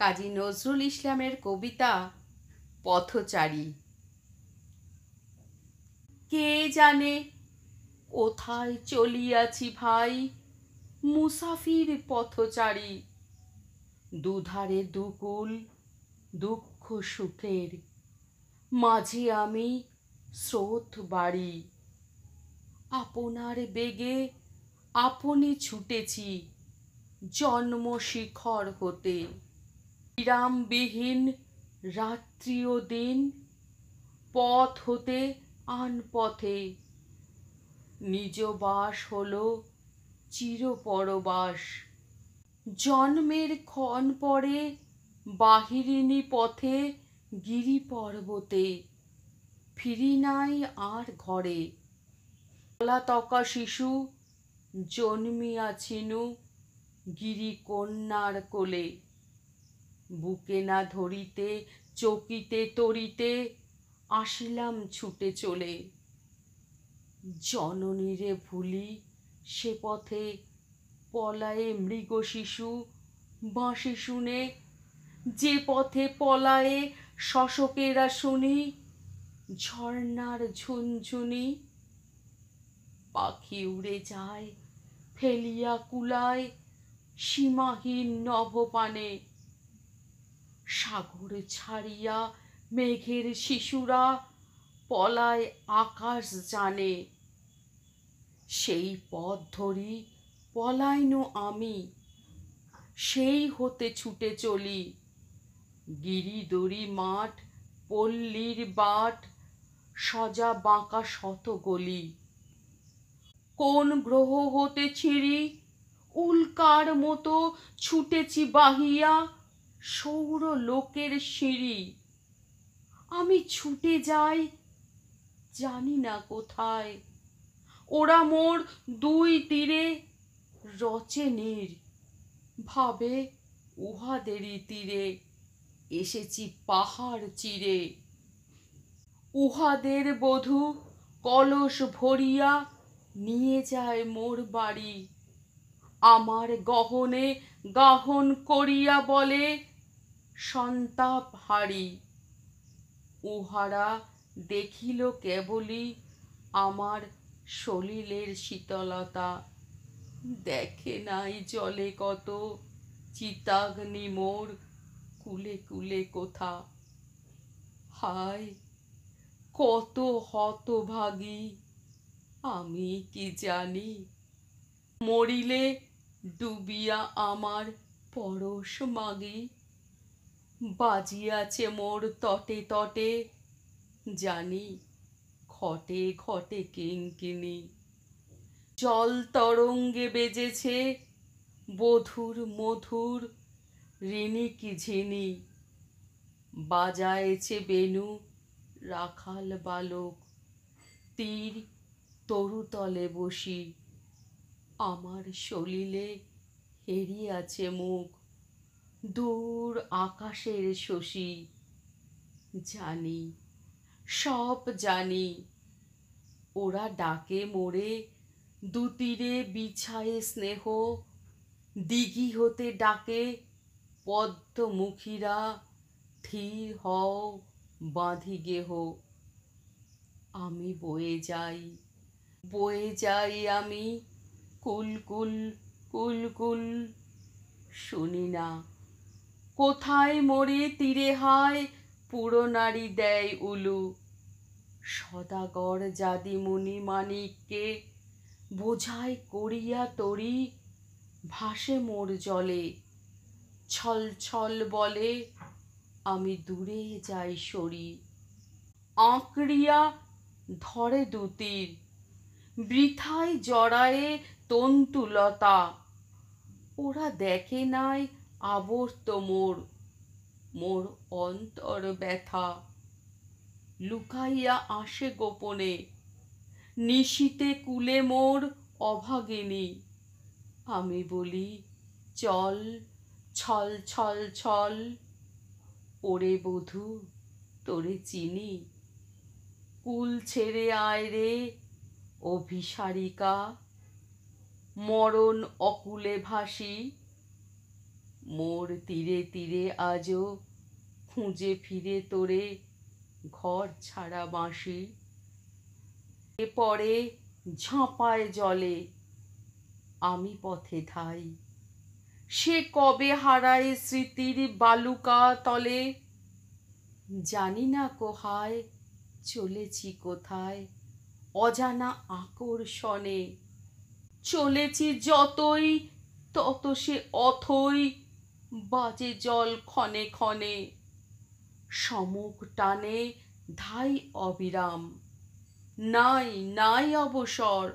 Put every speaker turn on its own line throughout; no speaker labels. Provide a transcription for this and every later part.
কাজী নজরুল ইসলামের কবিতা পথচারী। কে জানে কোথায় চলিয়াছি ভাই, মুসাফির পথচারী। দুধারে দুকুল দুঃখ সুখের, মাঝে আমি স্রোত বাড়ি। আপনার বেগে আপনি ছুটেছি জন্ম শিখর হতে। বিরামবিহীন রাত্রি ও দিন, পথ হতে আন পথে। নিজ বাস হলো চিরপরবাস, জন্মের ক্ষণ পরে বাহিরিনী পথে গিরি পর্বতে। ফিরি নাই আর ঘরে, পলাতকা শিশু জন্মিয়াছিনু গিরি কন্যার কোলে। বুকে না ধরিতে চকিতে তরিতে আসিলাম ছুটে চলে। জননীরে ভুলি সে পথে পলায়ে মৃগ শিশু বাঁশি শুনে। যে পথে পলায়ে শশকেরা শুনি ঝর্ণার ঝুনঝুনি। পাখি উড়ে যায় ফেলিয়া কুলায় সীমাহীন নভপানে। সাগর ছাড়িয়া মেঘের শিশুরা পলায় আকাশ জানে। সেই পথ ধরি পলাইনু আমি, সেই হতে ছুটে চলি। গিরিদরি মাঠ পল্লীর বাট, সজা বাঁকা শত গলি। কোন গ্রহ হতে ছিঁড়ি উল্কার মতো ছুটেছি বাহিয়া সৌর লোকের সিঁড়ি। আমি ছুটে যাই জানি না কোথায়, ওরা মোর দুই তীরে রচে নীর। ভাবে উহাদেরই তীরে এসেছি পাহাড় চিরে। উহাদের বধূ কলস ভরিয়া নিয়ে যায় মোর বাড়ি। আমার গহনে গাহন করিয়া বলে সন্তাপ হারি। উহারা দেখিল কেবলি আমার সলিলের শীতলতা। দেখে নাই জলে কত চিতাগ্নি মোর কুলে কুলে কোথা। হায় কত হতভাগী আমি কি জানি, মরিলে ডুবিয়া আমার পরশ মাগি। বাজিয়াছে মোর তটে তটে জানি ঘটে ঘটে কিঙ্কিনি। জল তরঙ্গে বেজেছে বধুর মধুর ঋণিকি ঝিনি। বাজায়েছে বেণু রাখাল বালক, তীর তরুতলে বসি। আমার সলিলে হেরিয়াছে মুখ দূর আকাশের শশী। জানি সব জানি, ওরা ডাকে মোরে দুতীরে বিছায়ে স্নেহ। দিঘি হতে ডাকে পদ্মমুখীরা ধীর হও বাঁধি গেহ। আমি বয়ে যাই আমি কুল কুল কুল কুল। শুনি না কোথায় মোরে তীরে হায় পুরনারী দেয় উলু। সদাগর যাদিমণি মানিককে বোঝাই করিয়া তরি ভাসে মোর জলে। ছল ছল বলে আমি দূরে যাই সরি। আঁকড়িয়া ধরে দুতীর, বৃথায় জড়ায়ে তন্তুলতা। ওরা দেখে নাই আবর্ত মোর অন্তর ব্যথা। লুকাইয়া আসে গোপনে নিশীতে কুলে মোর অভাগিনী। আমি বলি চল ছল ছল ছল। ওরে বধূ তোরে চিনি, কুল ছেড়ে আয় রে অভিসারিকা। মরণ অকুলে ভাসি মোর তীরে তীরে আজও খুঁজে ফিরে তোরে ঘর ছাড়া বাঁশি। এ পরে ঝাঁপায় জলে আমি পথে ধাই, সে কবে হারায় স্মৃতির বালুকা তলে। জানি না কোহায় চলেছি কোথায় অজানা আকর্ষণে, চলেছি যতই তত সে অথই বাজে জল ক্ষণে ক্ষণে। সমুখ টানে ধাই অবিরাম, নাই নাই অবসর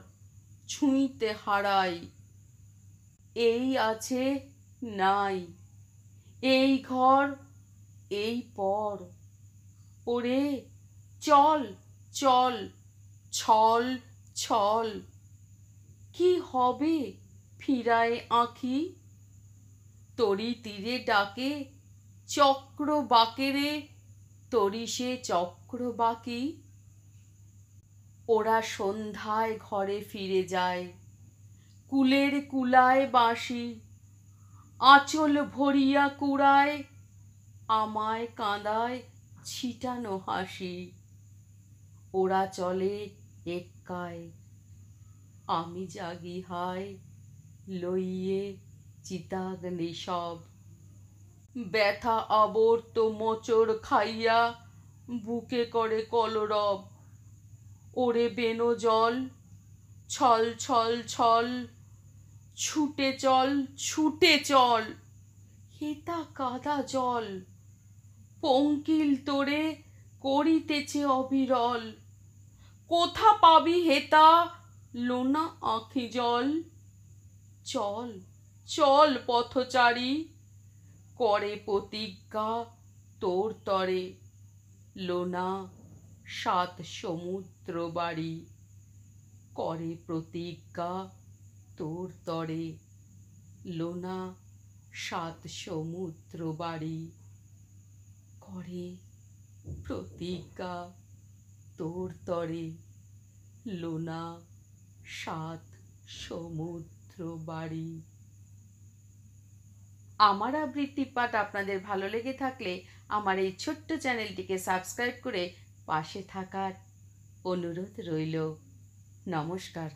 ছুঁইতে হারাই। এই আছে নাই, এই ঘর এই পর, ওরে চল চল ছল ছল। কি হবে ফিরায় আঁখি, তরি তীরে ডাকে চক্র বাঁকেরে, তরি সে চক্র বাকি। ওরা সন্ধ্যায় ঘরে ফিরে যায়, কুলের কুলায় বাঁশি, আঁচল ভরিয়া কুড়ায়, আমায় কাঁদায় ছিটানো হাসি। ওরা চলে এক্কায়, আমি জাগি হায় লইয়ে চিতাগ্নি সব। ব্যথা আবর্ত মোচড় খাইয়া বুকে করে কলরব। ওরে বেনো জল ছল ছল ছল, ছুটে চল ছুটে চল, হেতা কাদা জল পঙ্কিল তোরে করিতেছে অবিরল। কোথা পাবি হেতা লোনা আঁখি জল। চল চল পথচারী, করে প্রতিজ্ঞা তোর তরে, লোনা 7 সমুদ্র বাড়ি। করে প্রতিজ্ঞা তোর তরে, লোনা 7 সমুদ্র বাড়ি। করে প্রতিজ্ঞা তোর তরে, লোনা 7 সমুদ্র বাড়ি। আমার আবৃত্তি পাঠ আপনাদের ভালো লেগে থাকলে আমার এই ছোট্ট চ্যানেলটিকে সাবস্ক্রাইব করে পাশে থাকার অনুরোধ রইল। নমস্কার।